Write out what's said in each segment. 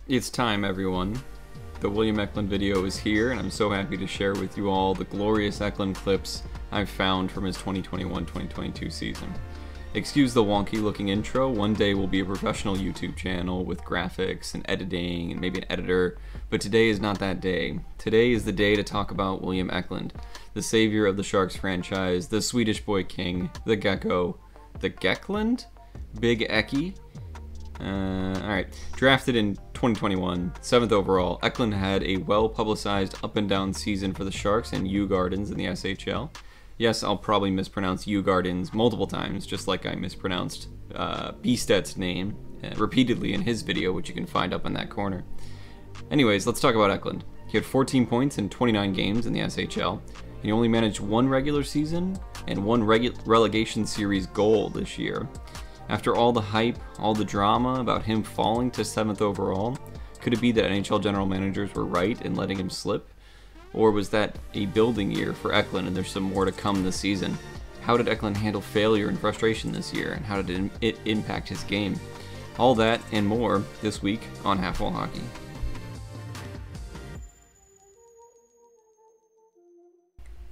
It's time, everyone. The William Eklund video is here, and I'm so happy to share with you all the glorious Eklund clips I've found from his 2021-2022 season. Excuse the wonky looking intro, one day we'll be a professional YouTube channel with graphics and editing and maybe an editor, but today is not that day. Today is the day to talk about William Eklund, the savior of the Sharks franchise, the Swedish boy king, the Gecko, the Gekland? Big Eki? Alright, drafted in 2021, 7th overall, Eklund had a well-publicized up-and-down season for the Sharks and Djurgårdens in the SHL. Yes, I'll probably mispronounce Djurgårdens multiple times, just like I mispronounced Bisted's name repeatedly in his video, which you can find up in that corner. Anyways, let's talk about Eklund. He had 14 points in 29 games in the SHL. He only managed one regular season and one relegation series goal this year. After all the hype, all the drama about him falling to 7th overall, could it be that NHL general managers were right in letting him slip? Or was that a building year for Eklund and there's some more to come this season? How did Eklund handle failure and frustration this year, and how did it impact his game? All that and more this week on Half Wall Hockey.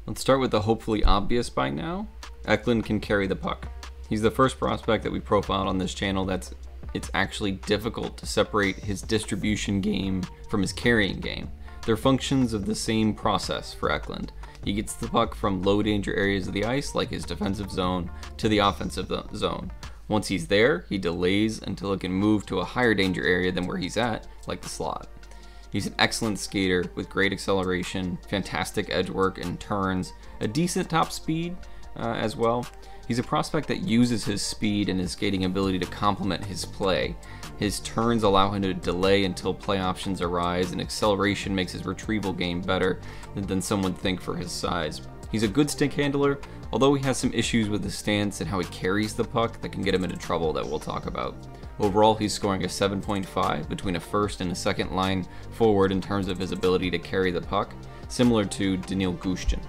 Let's start with the hopefully obvious by now. Eklund can carry the puck. He's the first prospect that we profiled on this channel it's actually difficult to separate his distribution game from his carrying game. They're functions of the same process for Eklund. He gets the puck from low danger areas of the ice, like his defensive zone, to the offensive zone. Once he's there, he delays until it can move to a higher danger area than where he's at, like the slot. He's an excellent skater with great acceleration, fantastic edge work and turns, a decent top speed as well. He's a prospect that uses his speed and his skating ability to complement his play. His turns allow him to delay until play options arise, and acceleration makes his retrieval game better than some would think for his size. He's a good stick handler, although he has some issues with his stance and how he carries the puck that can get him into trouble that we'll talk about. Overall, he's scoring a 7.5 between a first and a second line forward in terms of his ability to carry the puck, similar to Daniil Gushchin.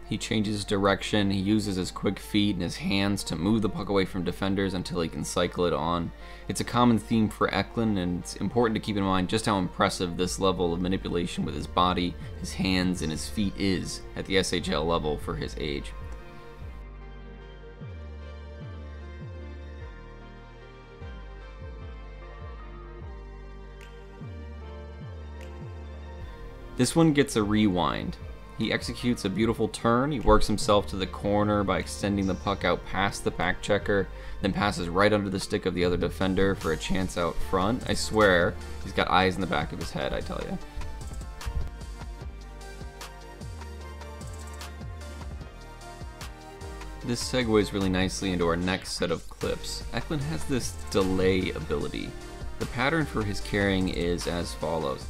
He changes direction, he uses his quick feet and his hands to move the puck away from defenders until he can cycle it on. It's a common theme for Eklund, and it's important to keep in mind just how impressive this level of manipulation with his body, his hands, and his feet is at the SHL level for his age. This one gets a rewind. He executes a beautiful turn, he works himself to the corner by extending the puck out past the back checker, then passes right under the stick of the other defender for a chance out front. I swear, he's got eyes in the back of his head, I tell you. This segues really nicely into our next set of clips. Eklund has this delay ability. The pattern for his carrying is as follows: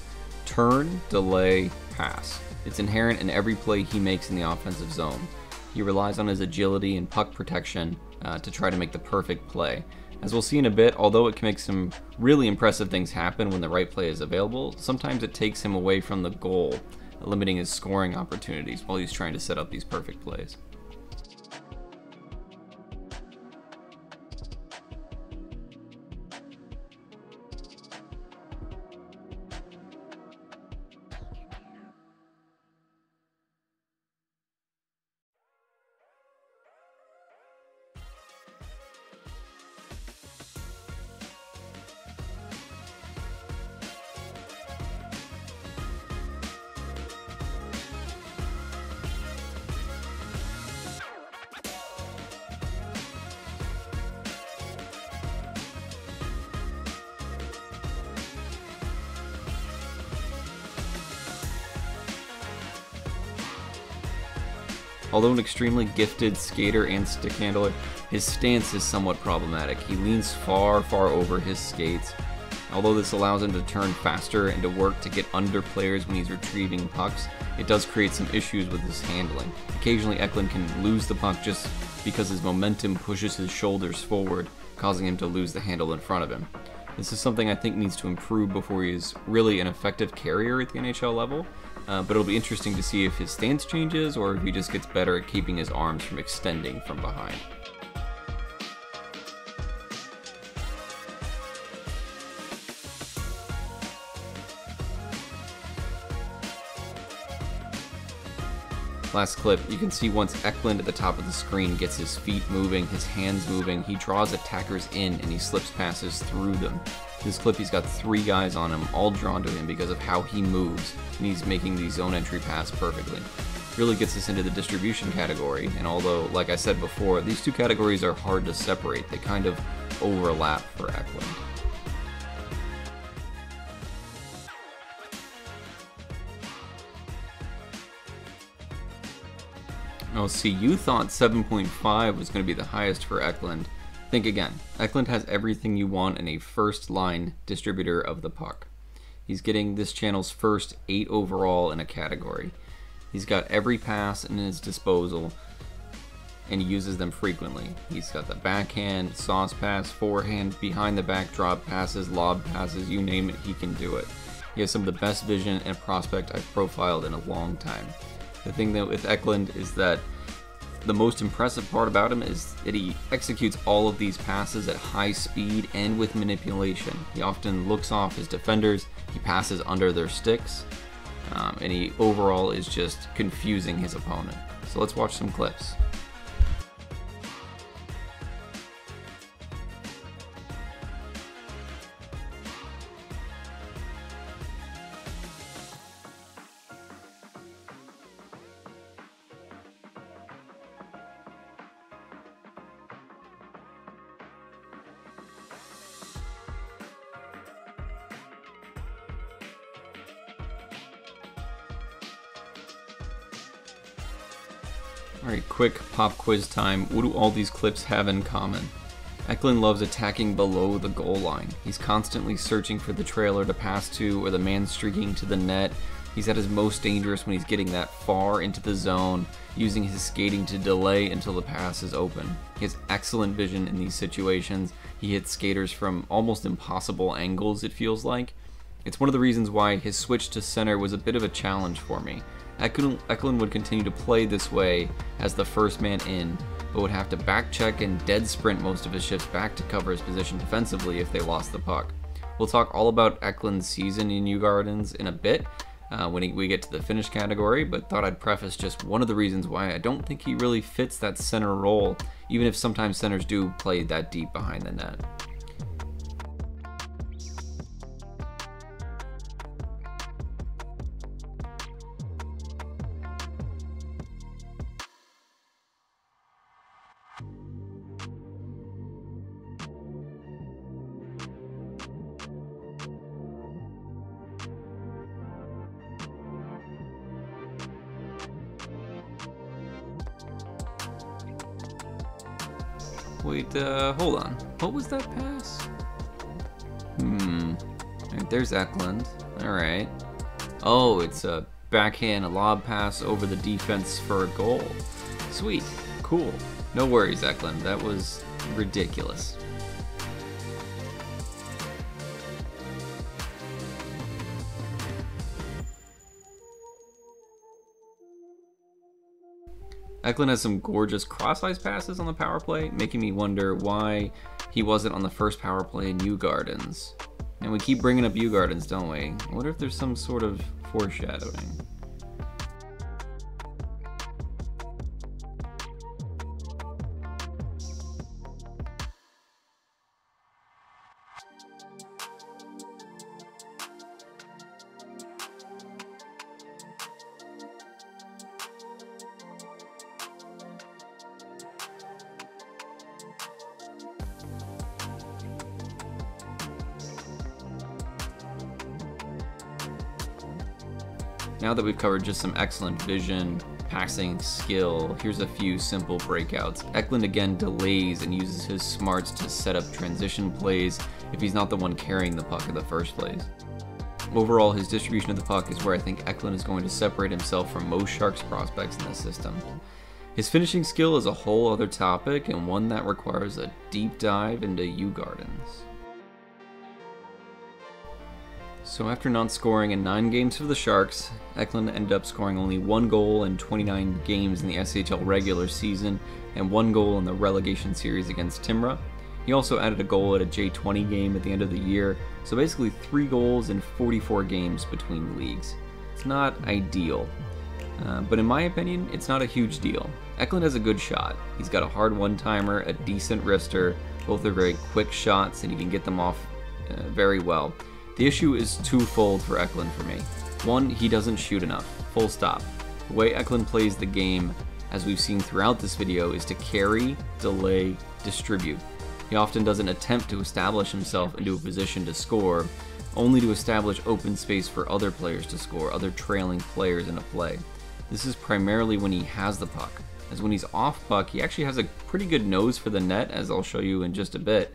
turn, delay, pass. It's inherent in every play he makes in the offensive zone. He relies on his agility and puck protection to try to make the perfect play. As we'll see in a bit, although it can make some really impressive things happen when the right play is available, sometimes it takes him away from the goal, limiting his scoring opportunities while he's trying to set up these perfect plays. Although an extremely gifted skater and stick handler, his stance is somewhat problematic. He leans far over his skates. Although this allows him to turn faster and to work to get under players when he's retrieving pucks, it does create some issues with his handling. Occasionally Eklund can lose the puck just because his momentum pushes his shoulders forward, causing him to lose the handle in front of him. This is something I think needs to improve before he is really an effective carrier at the NHL level, but it'll be interesting to see if his stance changes or if he just gets better at keeping his arms from extending from behind. Last clip, you can see once Eklund at the top of the screen gets his feet moving, his hands moving, he draws attackers in and he slips passes through them. This clip, he's got 3 guys on him, all drawn to him because of how he moves, and he's making the zone entry pass perfectly. Really gets us into the distribution category, and although, like I said before, these 2 categories are hard to separate, they kind of overlap for Eklund. Oh, see, you thought 7.5 was going to be the highest for Eklund. Think again. Eklund has everything you want in a first-line distributor of the puck. He's getting this channel's first 8 overall in a category. He's got every pass in his disposal, and he uses them frequently. He's got the backhand, sauce pass, forehand, behind the back drop passes, lob passes, you name it, he can do it. He has some of the best vision and prospect I've profiled in a long time. The thing that with Eklund is that the most impressive part about him is that he executes all of these passes at high speed and with manipulation. He often looks off his defenders, he passes under their sticks, and he overall is just confusing his opponent. So let's watch some clips. Alright, quick pop quiz time. What do all these clips have in common? Eklund loves attacking below the goal line. He's constantly searching for the trailer to pass to or the man streaking to the net. He's at his most dangerous when he's getting that far into the zone, using his skating to delay until the pass is open. He has excellent vision in these situations. He hits skaters from almost impossible angles, it feels like. It's one of the reasons why his switch to center was a bit of a challenge for me. Eklund would continue to play this way as the first man in, but would have to back check and dead sprint most of his shifts back to cover his position defensively if they lost the puck. We'll talk all about Eklund's season in Djurgårdens in a bit when we get to the finish category, but thought I'd preface just one of the reasons why I don't think he really fits that center role, even if sometimes centers do play that deep behind the net. Wait, hold on. What was that pass? Alright, there's Eklund. Alright. Oh, it's a backhand lob pass over the defense for a goal. Sweet. Cool. No worries, Eklund. That was ridiculous. Eklund has some gorgeous cross-ice passes on the power play, making me wonder why he wasn't on the first power play in Djurgårdens. And we keep bringing up Djurgårdens, don't we? I wonder if there's some sort of foreshadowing. Now that we've covered just some excellent vision, passing skill, here's a few simple breakouts. Eklund again delays and uses his smarts to set up transition plays if he's not the one carrying the puck in the first place. Overall, his distribution of the puck is where I think Eklund is going to separate himself from most Sharks prospects in this system. His finishing skill is a whole other topic and one that requires a deep dive into Djurgårdens. So after not scoring in 9 games for the Sharks, Eklund ended up scoring only 1 goal in 29 games in the SHL regular season and 1 goal in the relegation series against Timrå. He also added a goal at a J20 game at the end of the year, so basically 3 goals in 44 games between leagues. It's not ideal. But in my opinion, it's not a huge deal. Eklund has a good shot. He's got a hard one-timer, a decent wrister. Both are very quick shots, and he can get them off very well. The issue is twofold for Eklund for me. One, he doesn't shoot enough. Full stop. The way Eklund plays the game, as we've seen throughout this video, is to carry, delay, distribute. He often doesn't attempt to establish himself into a position to score, only to establish open space for other players to score, other trailing players in a play. This is primarily when he has the puck, as when he's off puck, he actually has a pretty good nose for the net, as I'll show you in just a bit.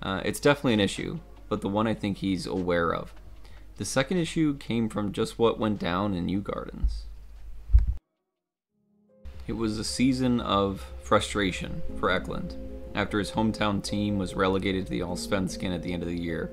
It's definitely an issue, but the one I think he's aware of. The second issue came from just what went down in Kew Gardens. It was a season of frustration for Eklund after his hometown team was relegated to the Allsvenskan at the end of the year.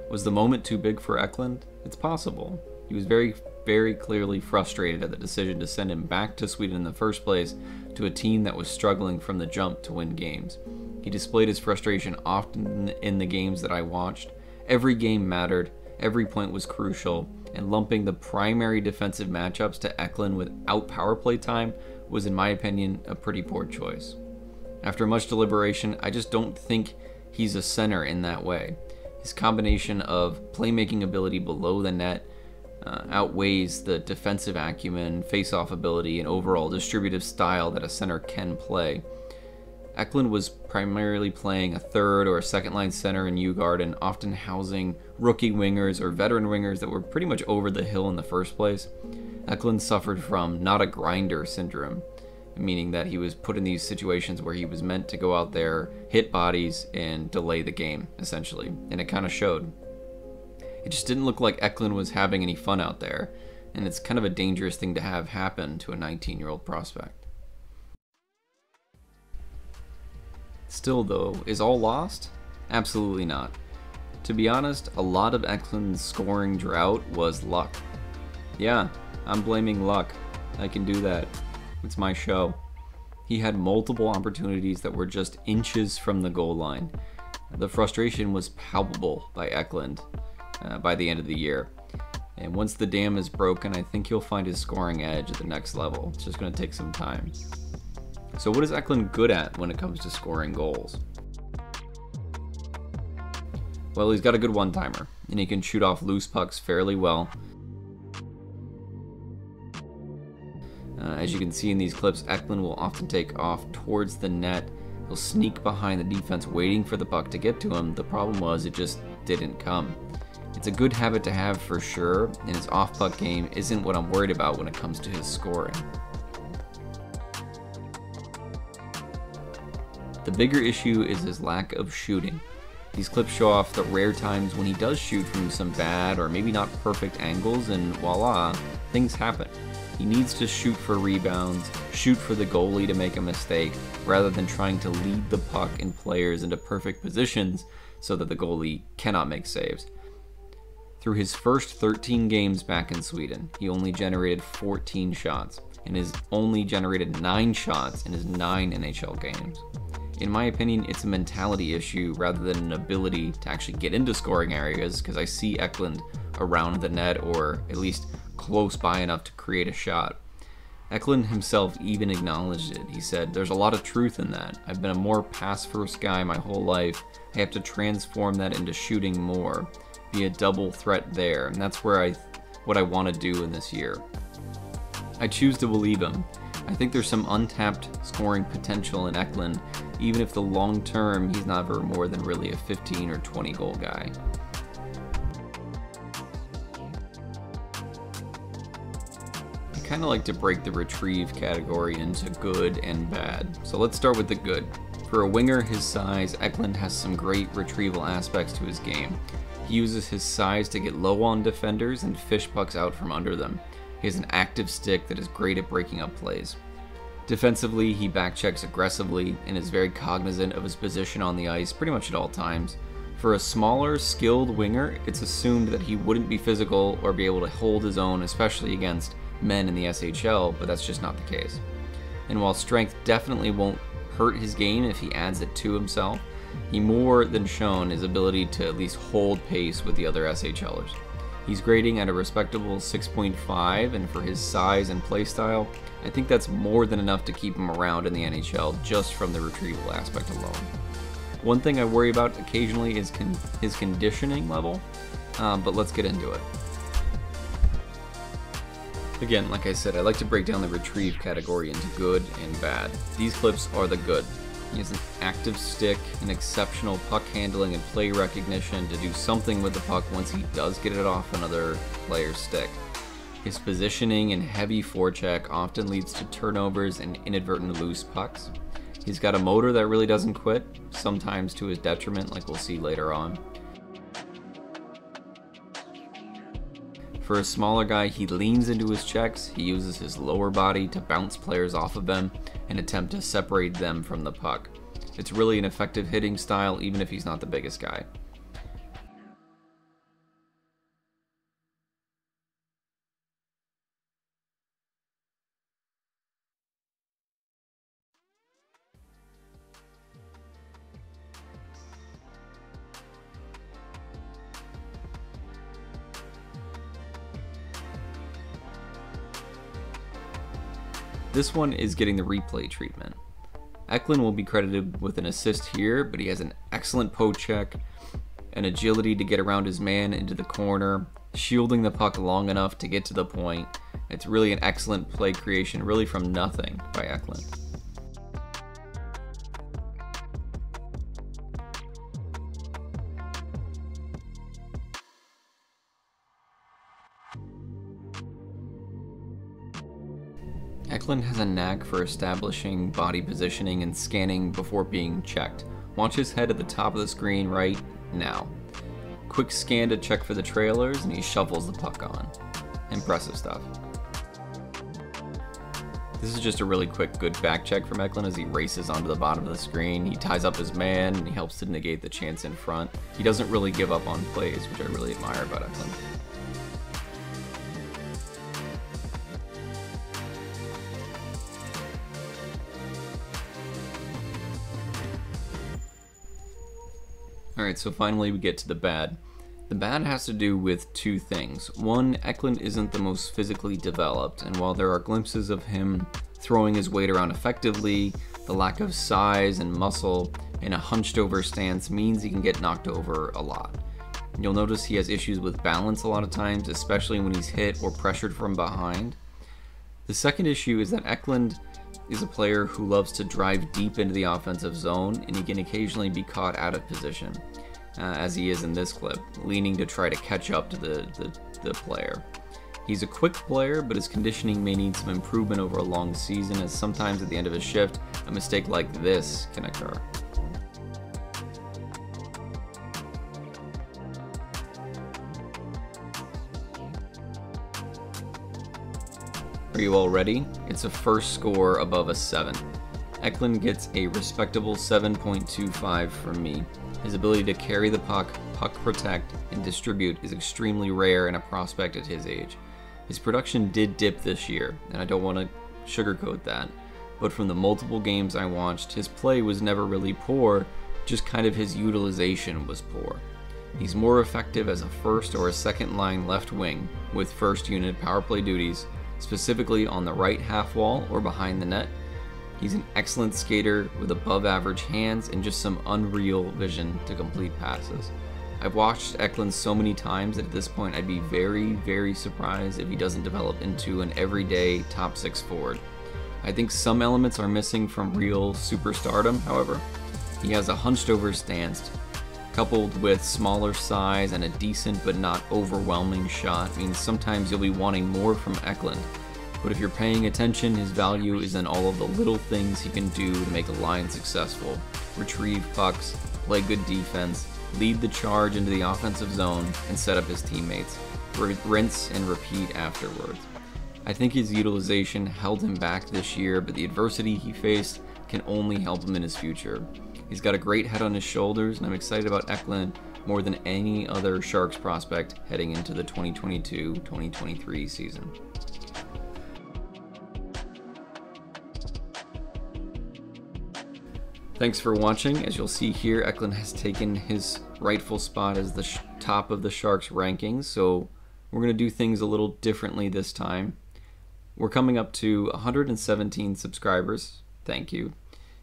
Was the moment too big for Eklund? It's possible. He was very clearly frustrated at the decision to send him back to Sweden in the first place to a team that was struggling from the jump to win games. He displayed his frustration often in the games that I watched. Every game mattered, every point was crucial, and lumping the primary defensive matchups to Eklund without power play time was, in my opinion, a pretty poor choice. After much deliberation, I just don't think he's a center in that way. His combination of playmaking ability below the net outweighs the defensive acumen, face-off ability, and overall distributive style that a center can play. Eklund was primarily playing a third or a second-line center in Kew Garden, often housing rookie wingers or veteran wingers that were pretty much over the hill in the first place. Eklund suffered from not a grinder syndrome, meaning that he was put in these situations where he was meant to go out there, hit bodies, and delay the game, essentially, and it kind of showed. It just didn't look like Eklund was having any fun out there, and it's kind of a dangerous thing to have happen to a 19-year-old prospect. Still though, is all lost? Absolutely not. To be honest, a lot of Eklund's scoring drought was luck. Yeah, I'm blaming luck. I can do that. It's my show. He had multiple opportunities that were just inches from the goal line. The frustration was palpable by Eklund by the end of the year. And once the dam is broken, I think he'll find his scoring edge at the next level. It's just going to take some time. So what is Eklund good at when it comes to scoring goals? Well, he's got a good one-timer, and he can shoot off loose pucks fairly well. As you can see in these clips, Eklund will often take off towards the net. He'll sneak behind the defense waiting for the puck to get to him. The problem was it just didn't come. It's a good habit to have for sure, and his off-puck game isn't what I'm worried about when it comes to his scoring. The bigger issue is his lack of shooting. These clips show off the rare times when he does shoot from some bad or maybe not perfect angles, and voila, things happen. He needs to shoot for rebounds, shoot for the goalie to make a mistake, rather than trying to lead the puck and players into perfect positions so that the goalie cannot make saves. Through his first 13 games back in Sweden, he only generated 14 shots, and has only generated 9 shots in his 9 NHL games. In my opinion, it's a mentality issue rather than an ability to actually get into scoring areas, because I see Eklund around the net, or at least close by enough to create a shot. Eklund himself even acknowledged it. He said, "There's a lot of truth in that. I've been a more pass-first guy my whole life. I have to transform that into shooting more, be a double threat there, and that's what I want to do in this year." I choose to believe him. I think there's some untapped scoring potential in Eklund, even if the long term he's never more than really a 15 or 20 goal guy. I kind of like to break the retrieve category into good and bad. So let's start with the good. For a winger his size, Eklund has some great retrieval aspects to his game. He uses his size to get low on defenders and fish pucks out from under them. He has an active stick that is great at breaking up plays. Defensively, he backchecks aggressively and is very cognizant of his position on the ice pretty much at all times. For a smaller, skilled winger, it's assumed that he wouldn't be physical or be able to hold his own, especially against men in the SHL, but that's just not the case. And while strength definitely won't hurt his game if he adds it to himself, he more than shown his ability to at least hold pace with the other SHLers. He's grading at a respectable 6.5, and for his size and playstyle, I think that's more than enough to keep him around in the NHL just from the retrieval aspect alone. One thing I worry about occasionally is his conditioning level, but let's get into it. Again, like I said, I like to break down the retrieve category into good and bad. These clips are the good. He has an active stick, an exceptional puck handling and play recognition to do something with the puck once he does get it off another player's stick. His positioning and heavy forecheck often leads to turnovers and inadvertent loose pucks. He's got a motor that really doesn't quit, sometimes to his detriment, like we'll see later on. For a smaller guy, he leans into his checks, he uses his lower body to bounce players off of them and attempt to separate them from the puck. It's really an effective hitting style even if he's not the biggest guy. This one is getting the replay treatment. Eklund will be credited with an assist here, but he has an excellent poke check, an agility to get around his man into the corner, shielding the puck long enough to get to the point. It's really an excellent play creation, really from nothing by Eklund. Eklund has a knack for establishing body positioning and scanning before being checked. Watch his head at the top of the screen right now. Quick scan to check for the trailers, and he shuffles the puck on. Impressive stuff. This is just a really quick, good back check from Eklund as he races onto the bottom of the screen. He ties up his man, and he helps to negate the chance in front. He doesn't really give up on plays, which I really admire about Eklund. Alright, so finally we get to the bad. The bad has to do with two things. One, Eklund isn't the most physically developed, and while there are glimpses of him throwing his weight around effectively, the lack of size and muscle in a hunched over stance means he can get knocked over a lot. You'll notice he has issues with balance a lot of times, especially when he's hit or pressured from behind. The second issue is that Eklund is a player who loves to drive deep into the offensive zone, and he can occasionally be caught out of position, as he is in this clip, leaning to try to catch up to the player. He's a quick player, but his conditioning may need some improvement over a long season, as sometimes at the end of his shift, a mistake like this can occur. Are you all ready? It's a first score above a 7. Eklund gets a respectable 7.25 from me. His ability to carry the puck protect, and distribute is extremely rare in a prospect at his age. His production did dip this year, and I don't want to sugarcoat that, but from the multiple games I watched, his play was never really poor, just kind of his utilization was poor. He's more effective as a first or a second line left wing with first unit power play duties, specifically on the right half wall or behind the net. He's an excellent skater with above average hands and just some unreal vision to complete passes. I've watched Eklund so many times that at this point I'd be very, very surprised if he doesn't develop into an everyday top 6 forward. I think some elements are missing from real superstardom, however. He has a hunched over stance, coupled with smaller size and a decent but not overwhelming shot means sometimes you'll be wanting more from Eklund. But if you're paying attention, his value is in all of the little things he can do to make a line successful. Retrieve pucks, play good defense, lead the charge into the offensive zone, and set up his teammates. Rinse and repeat afterwards. I think his utilization held him back this year, but the adversity he faced can only help him in his future. He's got a great head on his shoulders, and I'm excited about Eklund more than any other Sharks prospect heading into the 2022-2023 season. Thanks for watching. As you'll see here, Eklund has taken his rightful spot as the top of the Sharks rankings, so We're going to do things a little differently this time. We're coming up to 117 subscribers. Thank you.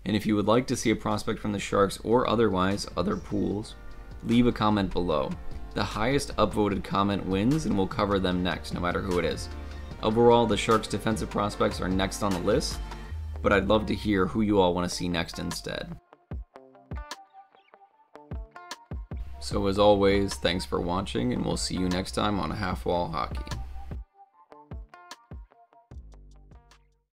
And if you would like to see a prospect from the Sharks or otherwise other pools, leave a comment below. The highest upvoted comment wins, and we'll cover them next, no matter who it is. Overall, the Sharks' defensive prospects are next on the list, but I'd love to hear who you all want to see next instead. So as always, thanks for watching, and we'll see you next time on Half Wall Hockey.